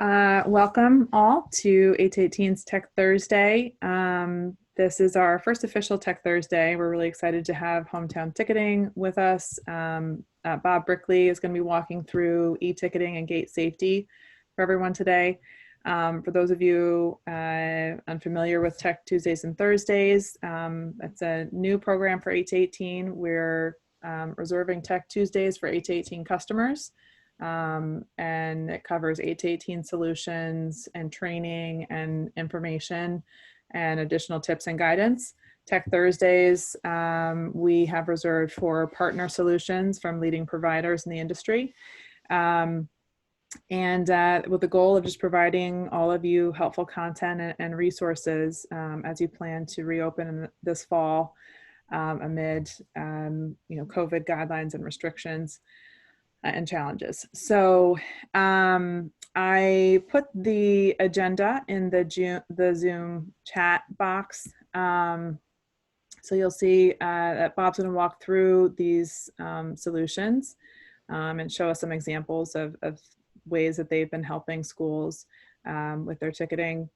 Welcome all to 8to18's Tech Thursday. This is our first official Tech Thursday. We're really excited to have Hometown Ticketing with us. Bob Brickley is going to be walking through e-ticketing and gate safety for everyone today. For those of you unfamiliar with Tech Tuesdays and Thursdays, it's a new program for 8to18. We're reserving Tech Tuesdays for 8to18 customers. And it covers 8to18 solutions and training and information and additional tips and guidance. Tech Thursdays, we have reserved for partner solutions from leading providers in the industry. And with the goal of just providing all of you helpful content and resources as you plan to reopen this fall amid COVID guidelines and restrictions and challenges. So I put the agenda in the Zoom chat box. So you'll see that Bob's going to walk through these solutions and show us some examples of ways that they've been helping schools with their ticketing.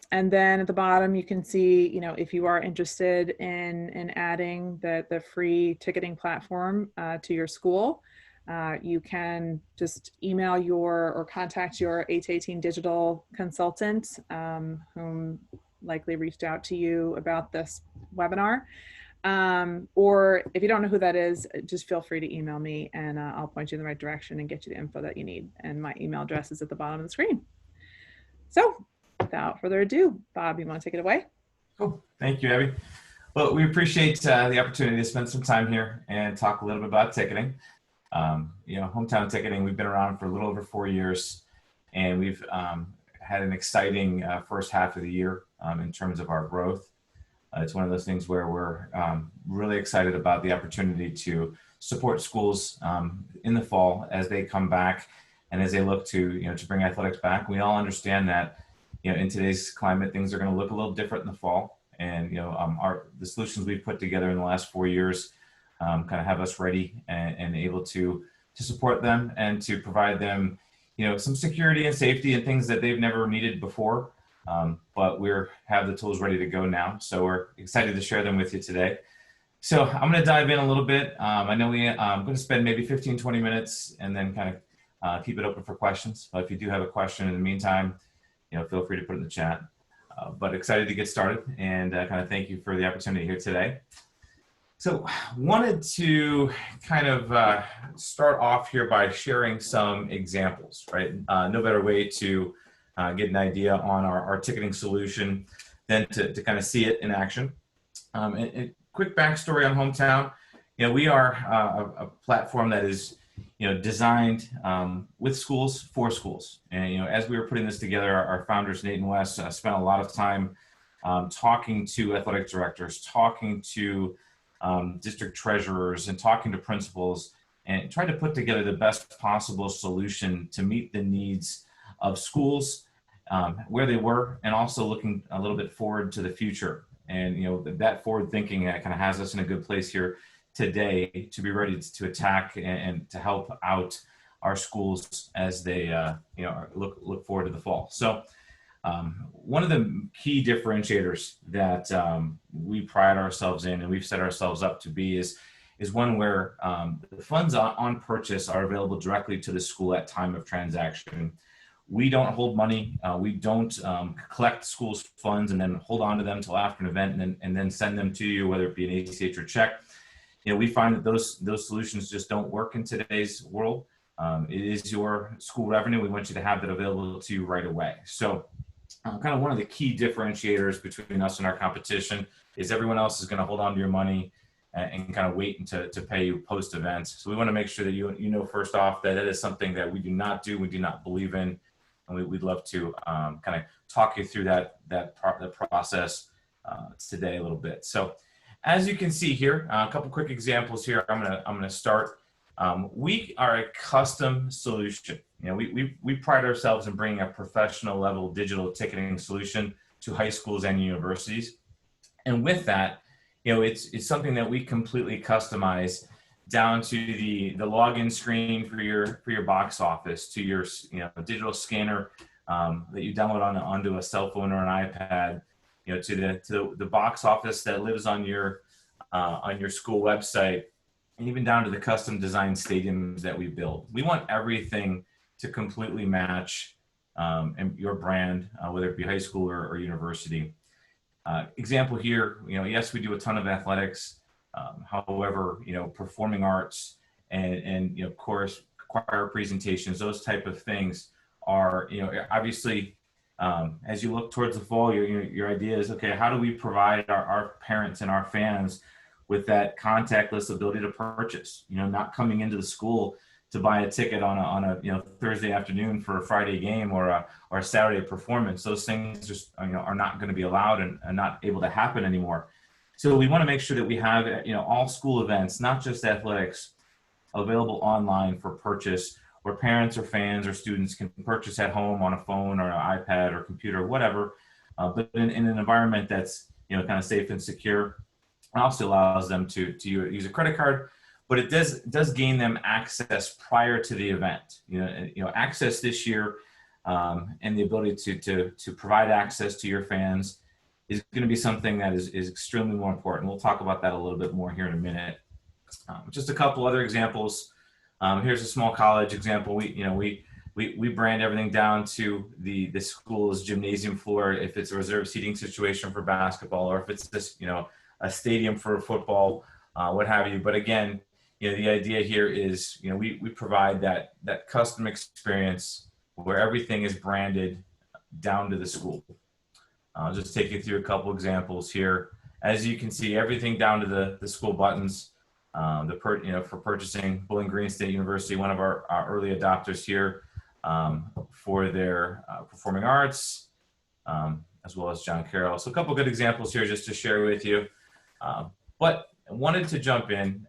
And then at the bottom, you can see, if you are interested in adding the free ticketing platform to your school, you can just email or contact your 8to18 digital consultant, whom likely reached out to you about this webinar. Or if you don't know who that is, just feel free to email me and I'll point you in the right direction and get you the info that you need. And my email address is at the bottom of the screen. So without further ado, Bob, you want to take it away? Cool. Thank you, Abby. Well, we appreciate the opportunity to spend some time here and talk a little bit about ticketing. Hometown Ticketing, we've been around for a little over 4 years, and we've had an exciting first half of the year in terms of our growth. It's one of those things where we're really excited about the opportunity to support schools in the fall as they come back and as they look to bring athletics back. We all understand that in today's climate, things are going to look a little different in the fall. And, the solutions we've put together in the last 4 years kind of have us ready and able to support them and to provide them, some security and safety and things that they've never needed before. But we have the tools ready to go now. So we're excited to share them with you today. So I'm going to dive in a little bit. I know I'm going to spend maybe 15, 20 minutes and then kind of keep it open for questions. But if you do have a question in the meantime, feel free to put it in the chat. But excited to get started and kind of thank you for the opportunity here today. So wanted to kind of start off here by sharing some examples, right? No better way to get an idea on our ticketing solution than to kind of see it in action. And quick backstory on Hometown. We are a platform that is designed with schools for schools. And, as we were putting this together, our founders, Nate and Wes, spent a lot of time talking to athletic directors, talking to district treasurers, and talking to principals, and trying to put together the best possible solution to meet the needs of schools where they were, and also looking a little bit forward to the future. And, that forward thinking kind of has us in a good place here today to be ready to attack and to help out our schools as they look forward to the fall. So one of the key differentiators that we pride ourselves in and we've set ourselves up to be is one where the funds on purchase are available directly to the school at time of transaction. We don't hold money. We don't collect schools' funds and then hold on to them until after an event and then send them to you, whether it be an ACH or check. We find that those solutions just don't work in today's world. It is your school revenue. We want you to have that available to you right away. So kind of one of the key differentiators between us and our competition is everyone else is going to hold on to your money and kind of wait to pay you post events. So we want to make sure that you know first off that is something that we do not do, we do not believe in, and we'd love to kind of talk you through the process today a little bit. So as you can see here, a couple quick examples here. I'm gonna start. We are a custom solution. We pride ourselves in bringing a professional level digital ticketing solution to high schools and universities. And with that, it's something that we completely customize down to the login screen for your box office, to your digital scanner that you download onto a cell phone or an iPad, to the box office that lives on your school website, and even down to the custom designed stadiums that we build. We want everything to completely match your brand, whether it be high school or university. Example here, yes, we do a ton of athletics. However, performing arts and of course, choir presentations, those type of things are, obviously, as you look towards the fall, your idea is, okay, how do we provide our parents and our fans with that contactless ability to purchase, not coming into the school to buy a ticket on a Thursday afternoon for a Friday game or a Saturday performance. Those things just are not going to be allowed and not able to happen anymore. So we want to make sure that we have all school events, not just athletics, available online for purchase, where parents or fans or students can purchase at home on a phone or an iPad or computer, whatever, but in an environment that's kind of safe and secure. It also allows them to use a credit card, but it does gain them access prior to the event. Access this year and the ability to provide access to your fans is going to be something that is extremely more important. We'll talk about that a little bit more here in a minute. Just a couple other examples. Here's a small college example. We brand everything down to the school's gymnasium floor, if it's a reserved seating situation for basketball, or if it's just a stadium for football, what have you. But again, the idea here is we provide that custom experience where everything is branded down to the school. I'll just take you through a couple examples here. As you can see, everything down to the school buttons. For purchasing, Bowling Green State University, one of our early adopters here, for their performing arts, as well as John Carroll. So a couple good examples here just to share with you. But I wanted to jump in,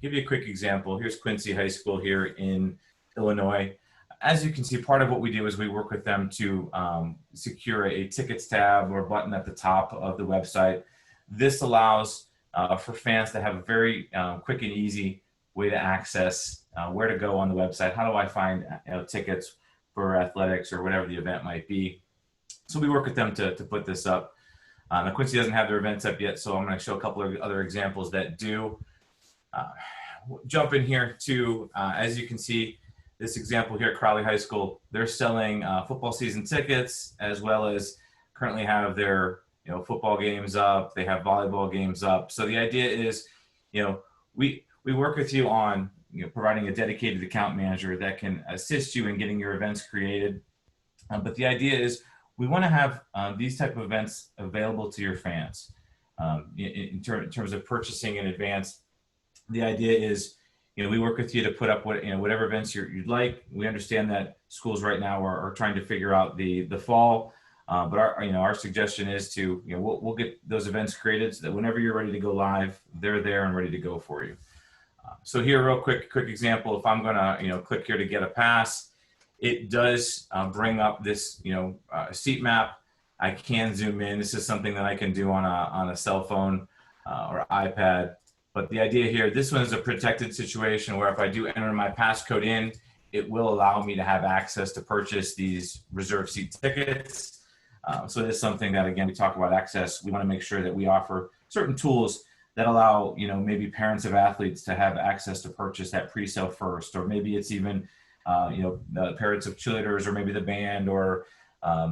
give you a quick example. Here's Quincy High School here in Illinois. As you can see, part of what we do is we work with them to secure a tickets tab or button at the top of the website. This allows for fans to have a very quick and easy way to access where to go on the website. How do I find tickets for athletics or whatever the event might be? So we work with them to put this up. Now Quincy doesn't have their events up yet, so I'm going to show a couple of other examples that do. Jump in here to, as you can see, this example here at Crowley High School. They're selling football season tickets, as well as currently have their football games up. They have volleyball games up. So the idea is, we work with you on providing a dedicated account manager that can assist you in getting your events created. But the idea is we want to have these type of events available to your fans. In terms of purchasing in advance, the idea is, we work with you to put up whatever events you'd like. We understand that schools right now are trying to figure out the fall. But our suggestion is to, we'll get those events created so that whenever you're ready to go live, they're there and ready to go for you. So here, real quick example, if I'm gonna, click here to get a pass, it does bring up this, seat map. I can zoom in. This is something that I can do on a cell phone or iPad. But the idea here, this one is a protected situation where if I do enter my passcode in, it will allow me to have access to purchase these reserved seat tickets. So it is something that, again, we talk about access. We want to make sure that we offer certain tools that allow, maybe parents of athletes to have access to purchase that pre-sale first, or maybe it's even, the parents of cheerleaders, or maybe the band, or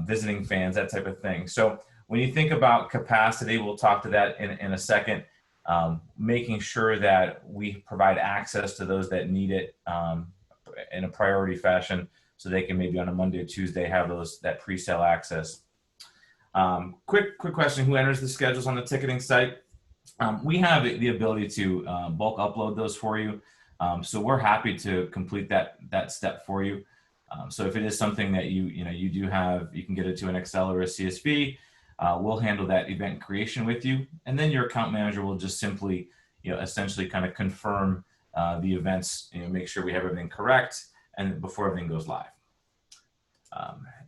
visiting fans, that type of thing. So when you think about capacity, we'll talk to that in a second. Making sure that we provide access to those that need it in a priority fashion, so they can maybe on a Monday or Tuesday have that pre-sale access. Quick question: who enters the schedules on the ticketing site? We have the ability to bulk upload those for you, so we're happy to complete that step for you. So if it is something that you do have, you can get it to an Excel or a CSV. We'll handle that event creation with you, and then your account manager will just simply, essentially kind of confirm the events, make sure we have everything correct, and before everything goes live.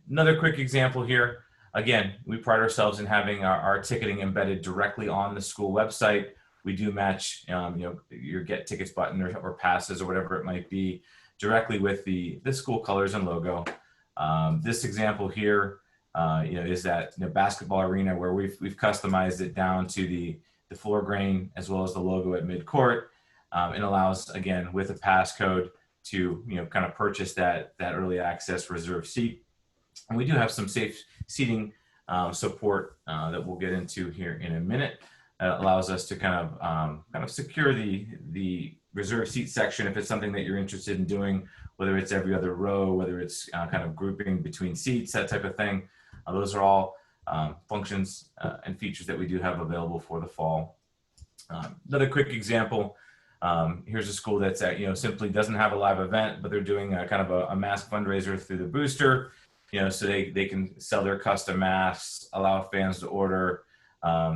Another quick example here. Again, we pride ourselves in having our ticketing embedded directly on the school website, we do match, your get tickets button or passes or whatever it might be directly with the school colors and logo. This example here, is that basketball arena where we've customized it down to the floor grain as well as the logo at midcourt. It allows, again, with a passcode to kind of purchase that early access reserved seat. And we do have some safe seating support that we'll get into here in a minute. That allows us to kind of secure the reserved seat section if it's something that you're interested in doing, whether it's every other row, whether it's kind of grouping between seats, that type of thing. Those are all functions and features that we do have available for the fall. Another quick example, here's a school that's simply doesn't have a live event, but they're doing a kind of a mask fundraiser through the booster, so they can sell their custom masks, allow fans to order.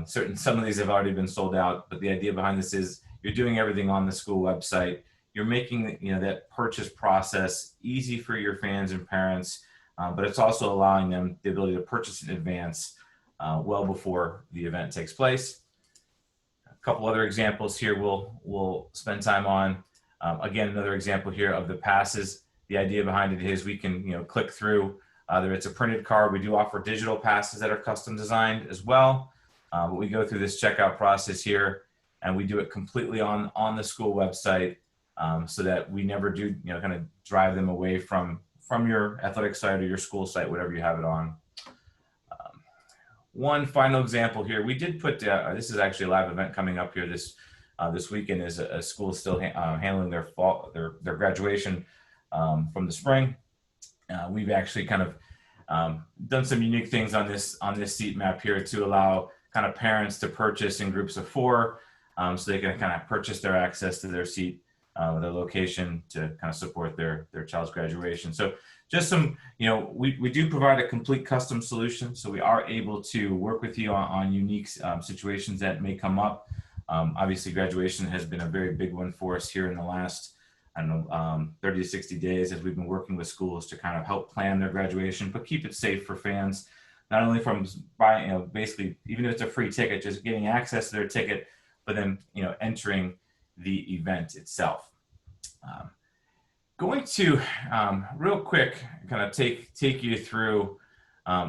Some of these have already been sold out, but the idea behind this is you're doing everything on the school website. You're making that purchase process easy for your fans and parents, but it's also allowing them the ability to purchase in advance well before the event takes place. A couple other examples here we'll spend time on. Again, another example here of the passes. The idea behind it is we can click through. Whether it's a printed card, we do offer digital passes that are custom designed as well. But we go through this checkout process here, and we do it completely on the school website, so that we never do kind of drive them away from your athletic site or your school site, whatever you have it on. One final example here, we did put this is actually a live event coming up here this weekend. Is a school still handling their graduation from the spring. We've actually kind of done some unique things on this seat map here to allow kind of parents to purchase in groups of 4, so they can kind of purchase their access to their seat, their location to kind of support their child's graduation. So just some, we do provide a complete custom solution, so we are able to work with you on unique situations that may come up. Obviously, graduation has been a very big one for us here in the last, 30 to 60 days as we've been working with schools to kind of help plan their graduation, but keep it safe for fans, not only from buying, basically, even if it's a free ticket, just getting access to their ticket, but then, entering the event itself. Going to real quick kind of take you through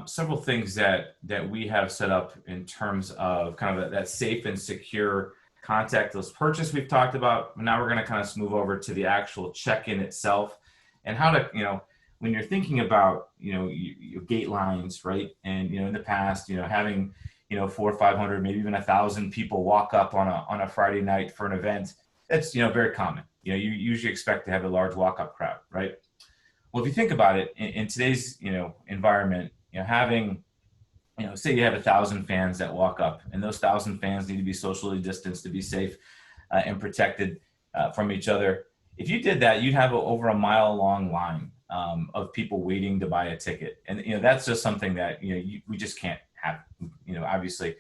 several things that we have set up in terms of kind of that safe and secure contactless purchase we've talked about. Now we're going to kind of move over to the actual check-in itself and how to, when you're thinking about, your gate lines, right? And, in the past, having, 400 or 500, maybe even 1,000 people walk up on a Friday night for an event, that's, very common. You usually expect to have a large walk-up crowd, right? Well, if you think about it, in today's, environment, having, say you have 1,000 fans that walk up, and those 1,000 fans need to be socially distanced to be safe and protected from each other. If you did that, you'd have over a mile-long line of people waiting to buy a ticket, and that's just something that we just can't have. Obviously,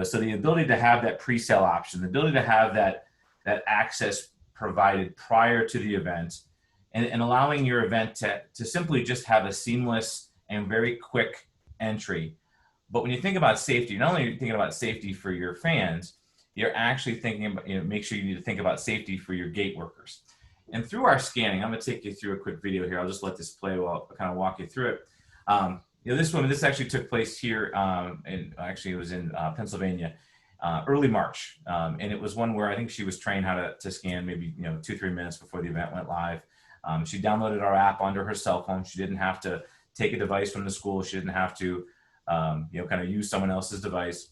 so the ability to have that pre-sale option, the ability to have that access provided prior to the event, and allowing your event to simply just have a seamless and very quick entry. But when you think about safety, not only are you thinking about safety for your fans, you're actually thinking about, make sure you need to think about safety for your gate workers. And through our scanning, I'm going to take you through a quick video here. I'll just let this play while I kind of walk you through it. This actually took place here, and actually it was in Pennsylvania, early March. And it was one where I think she was trained how to scan maybe 2-3 minutes before the event went live. She downloaded our app onto her cell phone. She didn't have to take a device from the school. She didn't have to kind of use someone else's device.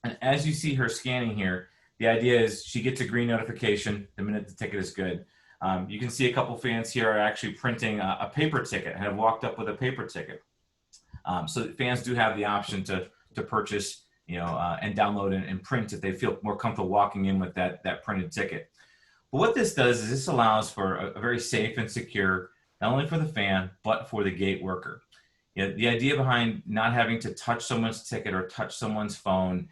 And as you see her scanning here, the idea is she gets a green notification the minute the ticket is good. You can see a couple fans here are actually printing a paper ticket and have walked up with a paper ticket. So fans do have the option to purchase, and download and print if they feel more comfortable walking in with that printed ticket. But what this does is this allows for a very safe and secure, not only for the fan, but for the gate worker. The idea behind not having to touch someone's ticket or touch someone's phone,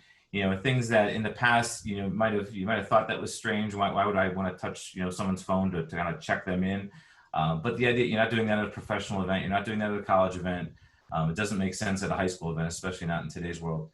things that in the past, you might have thought that was strange. Why would I want to touch, someone's phone to kind of check them in? But the idea, you're not doing that at a professional event. You're not doing that at a college event. It doesn't make sense at a high school event, especially not in today's world.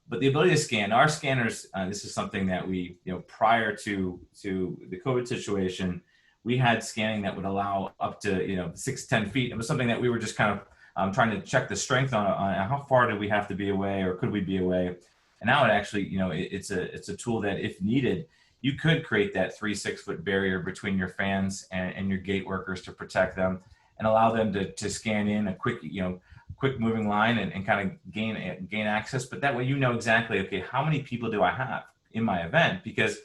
But the ability to scan, our scanners, this is something that we, prior to the COVID situation, we had scanning that would allow up to, 6 to 10 feet. It was something that we were just kind of trying to check the strength on how far did we have to be away, or could we be away. And now it actually, it's a tool that if needed, you could create that 3-6 foot barrier between your fans and your gate workers to protect them and allow them to scan in a quick moving line and kind of gain access. But that way, exactly, okay, how many people do I have in my event? Because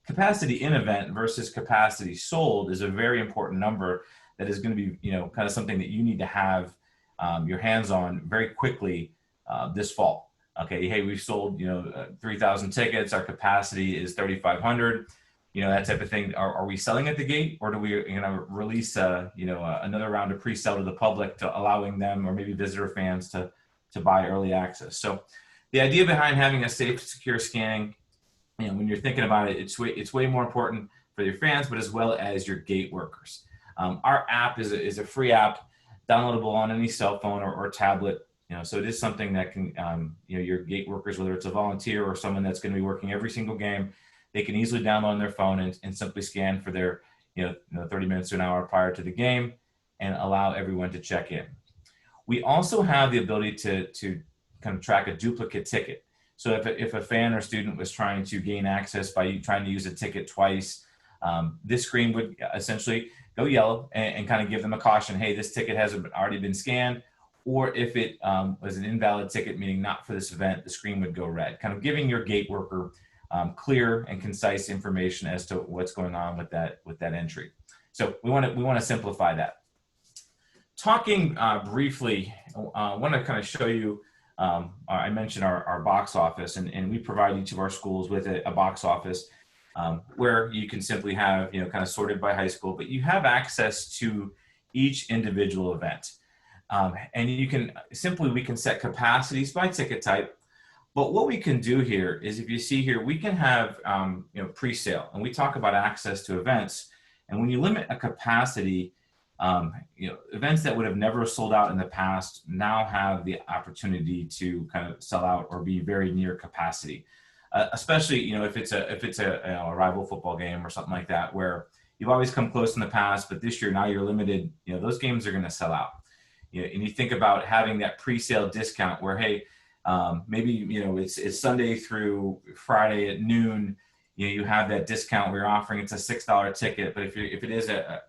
capacity in event versus capacity sold is a very important number that is going to be, kind of something that you need to have your hands on very quickly this fall. Okay, hey, we've sold 3,000 tickets. Our capacity is 3,500. That type of thing. Are we selling at the gate, or do we release another round of pre-sale to the public to allowing them, or maybe visitor fans, to buy early access? So the idea behind having a safe, secure scanning, when you're thinking about it, it's way more important for your fans, but as well as your gate workers. Our app is a free app, downloadable on any cell phone or tablet. So it is something that can, your gate workers, whether it's a volunteer or someone that's going to be working every single game, they can easily download on their phone and simply scan for their, 30 minutes to an hour prior to the game and allow everyone to check in. We also have the ability to kind of track a duplicate ticket. So if a fan or student was trying to gain access by trying to use a ticket twice, this screen would essentially go yellow and kind of give them a caution. Hey, this ticket has already been scanned. Or if it was an invalid ticket, meaning not for this event, the screen would go red, kind of giving your gate worker clear and concise information as to what's going on with that entry. So we want to simplify that. Talking briefly, I want to kind of show you. I mentioned our box office, and we provide each of our schools with a box office where you can simply have kind of sorted by high school, but you have access to each individual event. And we can set capacities by ticket type. But what we can do here is, if you see here, we can have, pre-sale, and we talk about access to events. And when you limit a capacity, events that would have never sold out in the past now have the opportunity to kind of sell out or be very near capacity. Especially, if it's a rival football game or something like that, where you've always come close in the past, but this year now you're limited. Those games are going to sell out. And you think about having that pre-sale discount where, hey, maybe it's Sunday through Friday at noon. You have that discount where you're offering it's a $6 ticket, but if it is a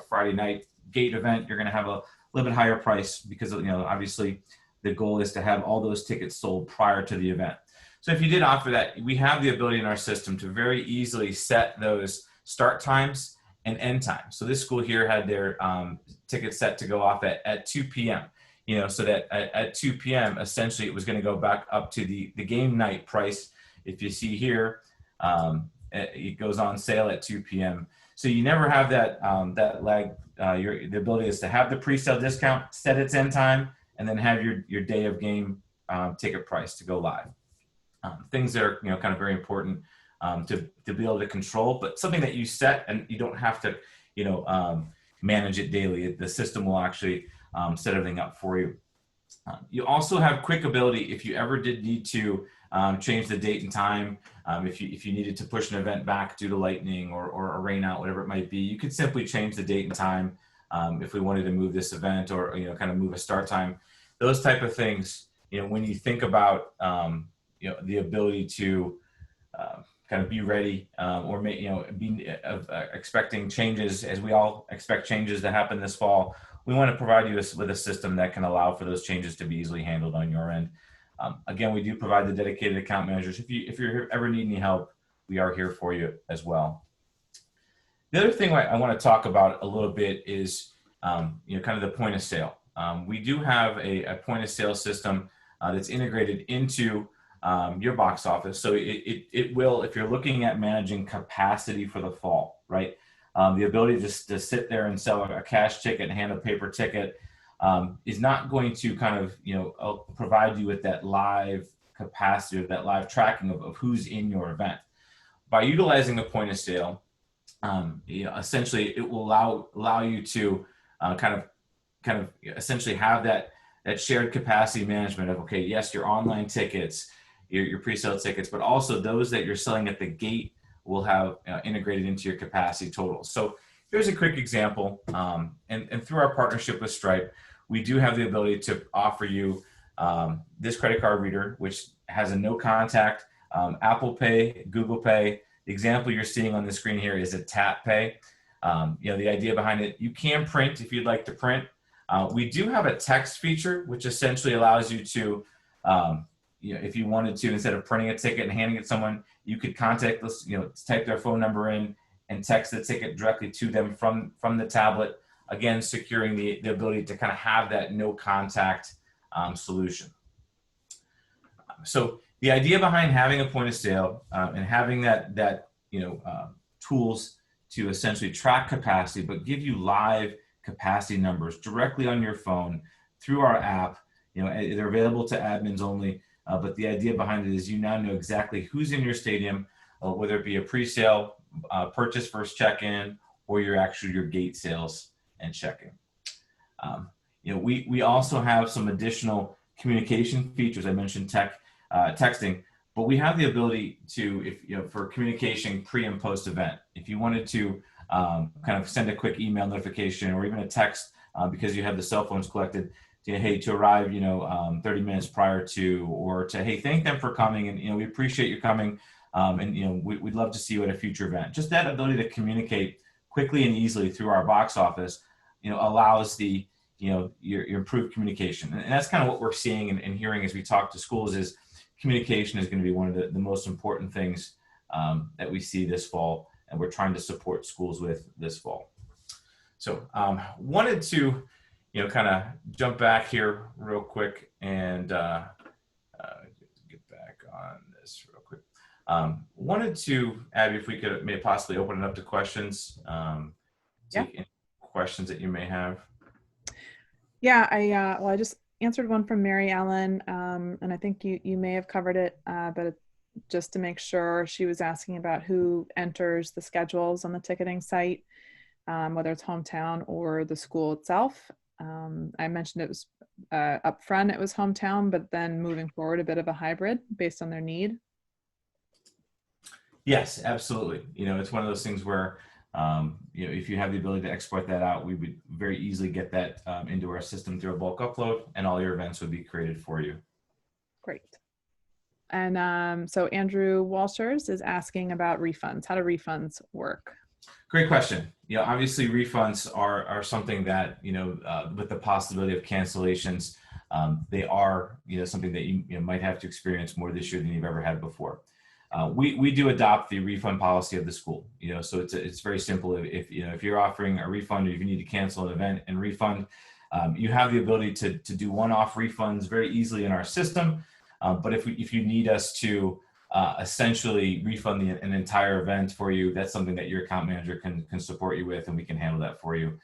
Friday night gate event, you're going to have a little bit higher price because obviously the goal is to have all those tickets sold prior to the event. So if you did offer that, we have the ability in our system to very easily set those start times and end times. So this school here had their ticket set to go off at 2 p.m. So that at 2 p.m. essentially it was going to go back up to the game night price. If you see here, it goes on sale at 2 p.m. So you never have that lag. The ability is to have the pre-sale discount, set its end time, and then have your day of game ticket price to go live. Things that are kind of very important to be able to control, but something that you set and you don't have to manage it daily. The system will actually set everything up for you. You also have quick ability if you ever did need to change the date and time. If you needed to push an event back due to lightning or a rain out, whatever it might be, you could simply change the date and time. If we wanted to move this event or kind of move a start time, those type of things. When you think about the ability to kind of be ready or be expecting changes, as we all expect changes to happen this fall. We want to provide you with a system that can allow for those changes to be easily handled on your end. Again, we do provide the dedicated account managers. If you ever need any help, we are here for you as well. The other thing I want to talk about a little bit is kind of the point of sale. We do have a point of sale system that's integrated into your box office. So it will, if you're looking at managing capacity for the fall, right? The ability just to sit there and sell a cash ticket and hand a paper ticket is not going to kind of, provide you with that live capacity or that live tracking of who's in your event. By utilizing a point of sale, essentially it will allow you to kind of essentially have that shared capacity management of, okay, yes, your online tickets, your pre-sale tickets, but also those that you're selling at the gate will have integrated into your capacity totals. So here's a quick example. And through our partnership with Stripe, we do have the ability to offer you this credit card reader, which has a no contact Apple Pay, Google Pay. The example you're seeing on the screen here is a tap pay. The idea behind it, you can print if you'd like to print. We do have a text feature, which essentially allows you to, if you wanted to, instead of printing a ticket and handing it to someone, you could contact us, type their phone number in and text the ticket directly to them from the tablet. Again, securing the ability to kind of have that no contact solution. So the idea behind having a point of sale and having that tools to essentially track capacity, but give you live capacity numbers directly on your phone through our app. They're available to admins only, but the idea behind it is you now know exactly who's in your stadium, whether it be a pre-sale, purchase first check-in, or your gate sales and check-in. We also have some additional communication features. I mentioned texting, but we have the ability to, for communication pre and post event. If you wanted to kind of send a quick email notification or even a text because you have the cell phones collected, to arrive, 30 minutes prior to, or to, hey, thank them for coming, and we appreciate you coming, and we'd love to see you at a future event. Just that ability to communicate quickly and easily through our box office, allows the your improved communication, and that's kind of what we're seeing and hearing as we talk to schools is communication is going to be one of the most important things that we see this fall, and we're trying to support schools with this fall. So wanted to kind of jump back here real quick and get back on this real quick. Wanted to, Abby, if we could maybe possibly open it up to questions, take any questions that you may have. Yeah, I just answered one from Mary Ellen, and I think you may have covered it, but just to make sure, she was asking about who enters the schedules on the ticketing site, whether it's hometown or the school itself. I mentioned it was up front, it was hometown, but then moving forward, a bit of a hybrid based on their need. Yes, absolutely. It's one of those things where, if you have the ability to export that out, we would very easily get that into our system through a bulk upload, and all your events would be created for you. Great. And so Andrew Walshers is asking about refunds. How do refunds work? Great question. Obviously refunds are something that, with the possibility of cancellations, they are, something that you might have to experience more this year than you've ever had before. We do adopt the refund policy of the school, so it's very simple. If you're offering a refund, or if you need to cancel an event and refund, you have the ability to do one-off refunds very easily in our system. But if you need us to essentially refund an entire event for you, that's something that your account manager can support you with, and we can handle that for you.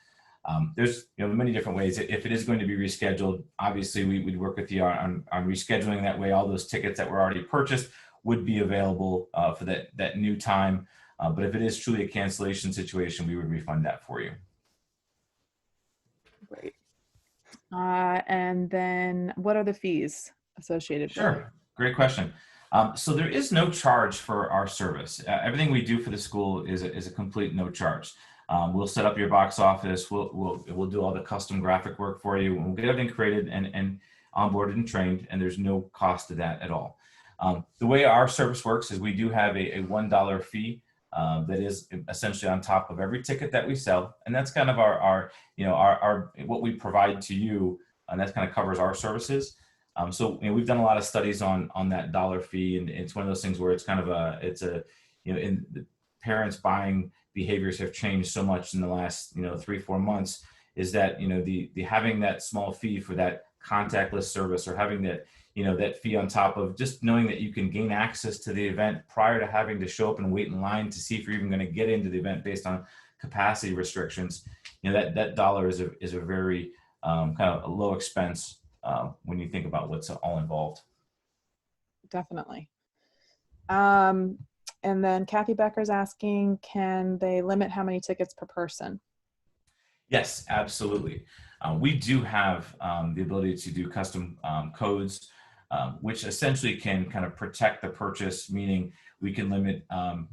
There's many different ways. If it is going to be rescheduled, obviously we'd work with you on rescheduling. That way, all those tickets that were already purchased would be available for that new time. But if it is truly a cancellation situation, we would refund that for you. Great. And then what are the fees associated with it? Sure, great question. So there is no charge for our service. Everything we do for the school is a complete no charge. We'll set up your box office. We'll do all the custom graphic work for you. We'll get everything created and onboarded and trained, and there's no cost to that at all. The way our service works is we do have a $1 fee that is essentially on top of every ticket that we sell, and that's kind of our what we provide to you, and that kind of covers our services. So we've done a lot of studies on that dollar fee, and it's one of those things where it's kind of in the parents' buying behaviors have changed so much in the last 3-4 months. Is that the having that small fee for that contactless service, or having that that fee on top of just knowing that you can gain access to the event prior to having to show up and wait in line to see if you're even going to get into the event based on capacity restrictions. That dollar is a very kind of a low expense when you think about what's all involved. Definitely. And then Kathy Becker's asking, can they limit how many tickets per person? Yes, absolutely. We do have the ability to do custom codes which essentially can kind of protect the purchase, meaning we can limit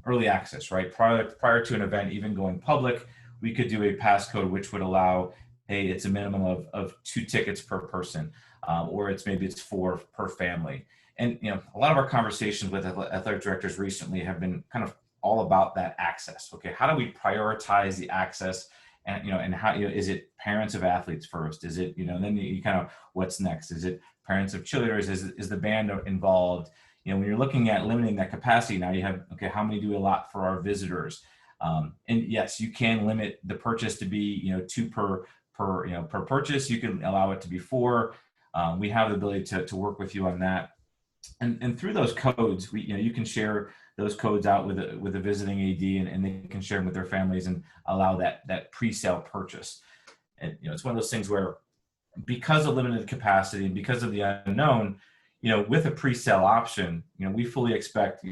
early access, right? Prior to an event even going public, we could do a passcode which would allow, hey, it's a minimum of 2 tickets per person, or maybe it's 4 per family. And a lot of our conversations with athletic directors recently have been kind of all about that access. Okay, how do we prioritize the access? And and how is it parents of athletes first? Is it and then you kind of what's next? Is it parents of cheerleaders? Is the band involved? When you're looking at limiting that capacity, now you have, okay, how many do we allot for our visitors? And yes, you can limit the purchase to be 2 per purchase. You can allow it to be 4. We have the ability to work with you on that. And through those codes, you can share those codes out with a visiting AD, and they can share them with their families and allow that pre-sale purchase. And it's one of those things where, because of limited capacity and because of the unknown, with a pre-sale option, we fully expect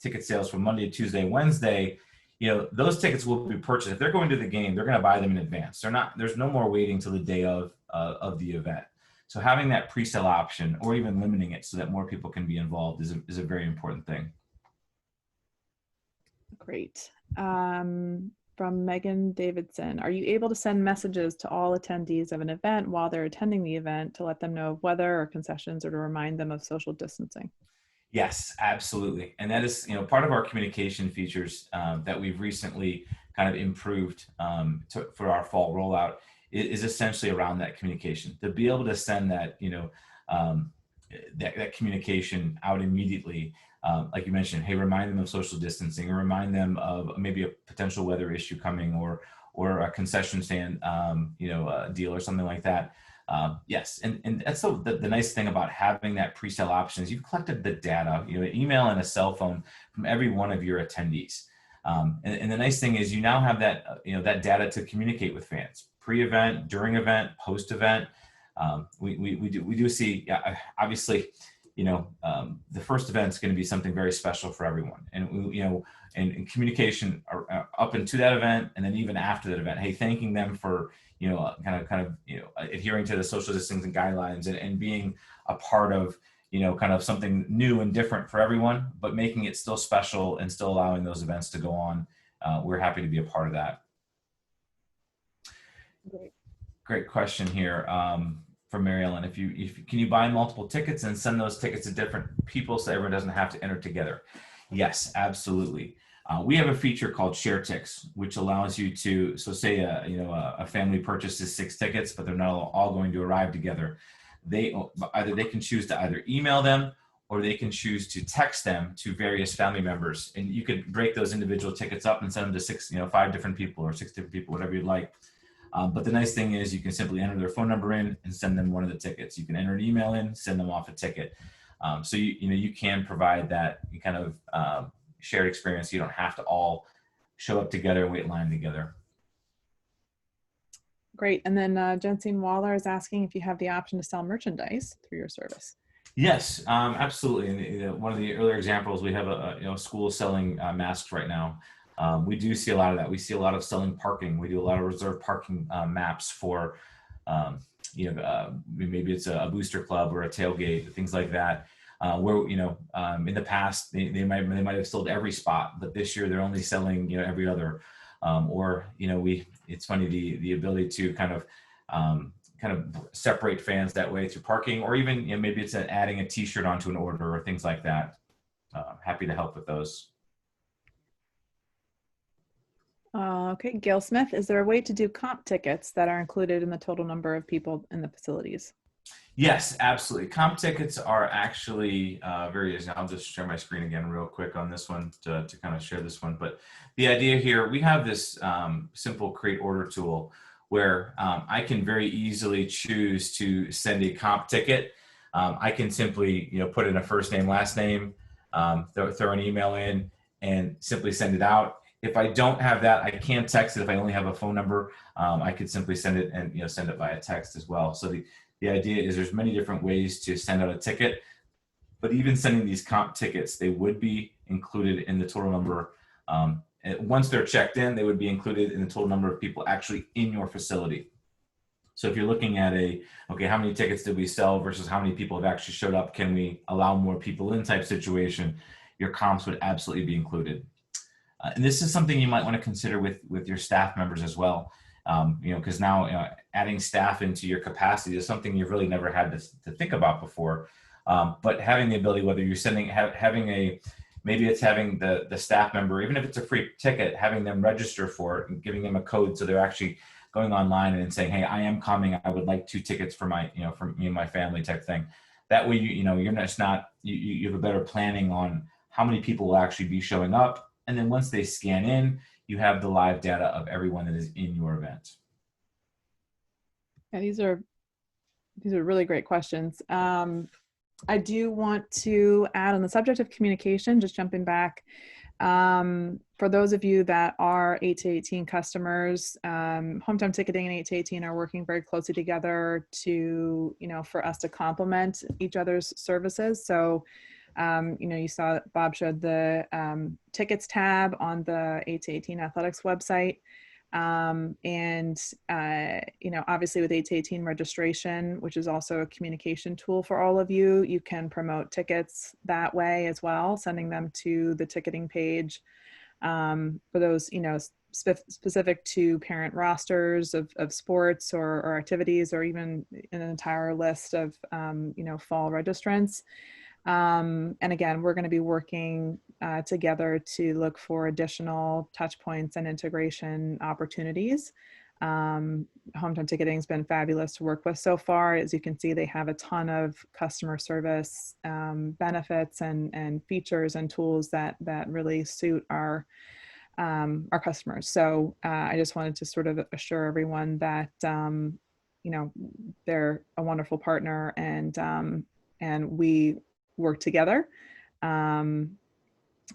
ticket sales from Monday, Tuesday, Wednesday. Those tickets will be purchased. If they're going to the game, they're going to buy them in advance. There's no more waiting till the day of the event. So having that pre-sale option, or even limiting it so that more people can be involved, is a very important thing. Great. From Megan Davidson, are you able to send messages to all attendees of an event while they're attending the event to let them know of weather or concessions, or to remind them of social distancing? Yes, absolutely. And that is, part of our communication features that we've recently kind of improved for our fall rollout is essentially around that communication. To be able to send that, that communication out immediately, like you mentioned, hey, remind them of social distancing, or remind them of maybe a potential weather issue coming, or a concession stand, deal or something like that. Yes, and that's the nice thing about having that pre-sale option is you've collected the data, an email and a cell phone from every one of your attendees. And the nice thing is you now have that, that data to communicate with fans, pre-event, during event, post-event. We do see, obviously, the first event is going to be something very special for everyone, and and communication up into that event, and then even after that event, hey, thanking them for kind of adhering to the social distancing guidelines, and being a part of kind of something new and different for everyone, but making it still special and still allowing those events to go on. We're happy to be a part of that. Great question here from Mary Ellen. Can you buy multiple tickets and send those tickets to different people so everyone doesn't have to enter together? Yes, absolutely. We have a feature called Share Ticks, which allows you to, so say a family purchases 6 tickets, but they're not all going to arrive together. They can choose to either email them, or they can choose to text them to various family members, and you could break those individual tickets up and send them to 5 different people or 6 different people, whatever you'd like. But the nice thing is you can simply enter their phone number in and send them one of the tickets. You can enter an email in, send them off a ticket. So you can provide that kind of shared experience. You don't have to all show up together and wait in line together. Great. And then Jensine Waller is asking if you have the option to sell merchandise through your service. Yes, absolutely. And one of the earlier examples, we have a school selling masks right now. We do see a lot of that. We see a lot of selling parking. We do a lot of reserved parking maps for, maybe it's a booster club or a tailgate, things like that. Where in the past they might have sold every spot, but this year they're only selling every other. It's funny, the ability to kind of separate fans that way through parking, or even maybe it's adding a T-shirt onto an order or things like that. Happy to help with those. Okay, Gail Smith, is there a way to do comp tickets that are included in the total number of people in the facilities? Yes, absolutely. Comp tickets are actually very easy. I'll just share my screen again real quick on this one to kind of share this one. But the idea here, we have this simple create order tool where I can very easily choose to send a comp ticket. I can simply put in a first name, last name, throw an email in, and simply send it out. If I don't have that, I can text it. If I only have a phone number, I could simply send it and send it via text as well. So the idea is there's many different ways to send out a ticket, but even sending these comp tickets, they would be included in the total number. Once they're checked in, they would be included in the total number of people actually in your facility. So if you're looking at okay, how many tickets did we sell versus how many people have actually showed up? Can we allow more people in type situation? Your comps would absolutely be included. And this is something you might want to consider with your staff members as well. Because now adding staff into your capacity is something you've really never had to think about before. But having the ability, whether you're maybe it's having the staff member, even if it's a free ticket, having them register for it and giving them a code so they're actually going online and saying, hey, I am coming. I would like 2 tickets for for me and my family type thing. That way, you're not you have a better planning on how many people will actually be showing up. And then once they scan in, you have the live data of everyone that is in your event. Yeah, these are really great questions. I do want to add on the subject of communication, just jumping back. For those of you that are 8to18 customers, Hometown Ticketing and 8to18 are working very closely together to, for us to complement each other's services. So, you saw Bob showed the tickets tab on the 8to18 athletics website. Obviously with 8to18 registration, which is also a communication tool for all of you, you can promote tickets that way as well, sending them to the ticketing page for those, specific to parent rosters of sports or activities, or even an entire list of, fall registrants. And again, we're going to be working together to look for additional touch points and integration opportunities. Hometown Ticketing has been fabulous to work with so far. As you can see, they have a ton of customer service benefits and features and tools that really suit our customers. So I just wanted to sort of assure everyone that they're a wonderful partner, and we work together, and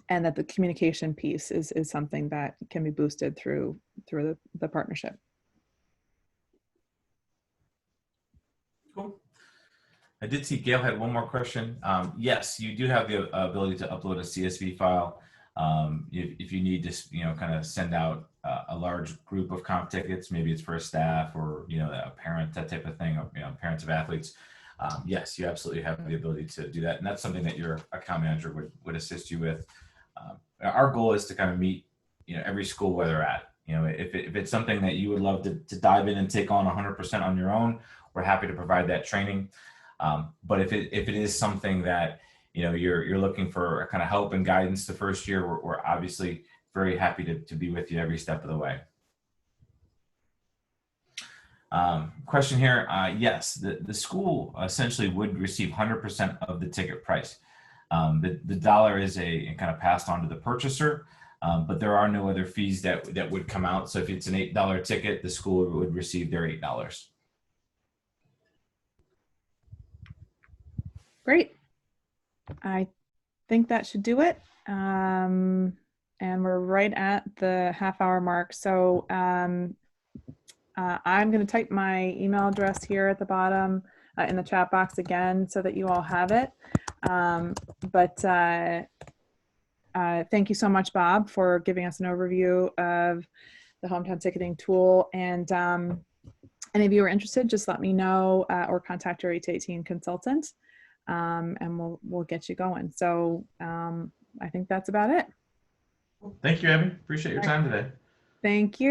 that the communication piece is something that can be boosted through the partnership. Cool. I did see Gail had one more question. Yes, you do have the ability to upload a CSV file if you need to, kind of send out a large group of comp tickets. Maybe it's for a staff or a parent, that type of thing. Or, parents of athletes. Yes, you absolutely have the ability to do that, and that's something that your account manager would assist you with. Our goal is to kind of meet every school where they're at. If it's something that you would love to dive in and take on 100% on your own, we're happy to provide that training. But if it is something that you're looking for kind of help and guidance the first year, we're obviously very happy to be with you every step of the way. Question here. Yes, the school essentially would receive 100% of the ticket price. The dollar is a kind of passed on to the purchaser, but there are no other fees that would come out. So if it's an $8 ticket, the school would receive their $8. Great. I think that should do it. And we're right at the half-hour mark. So I'm going to type my email address here at the bottom in the chat box again so that you all have it. Thank you so much, Bob, for giving us an overview of the Hometown Ticketing tool. And any of you are interested, just let me know or contact your 8to18 consultant, and we'll get you going. So I think that's about it. Thank you, Abby. Appreciate your time today. Thank you.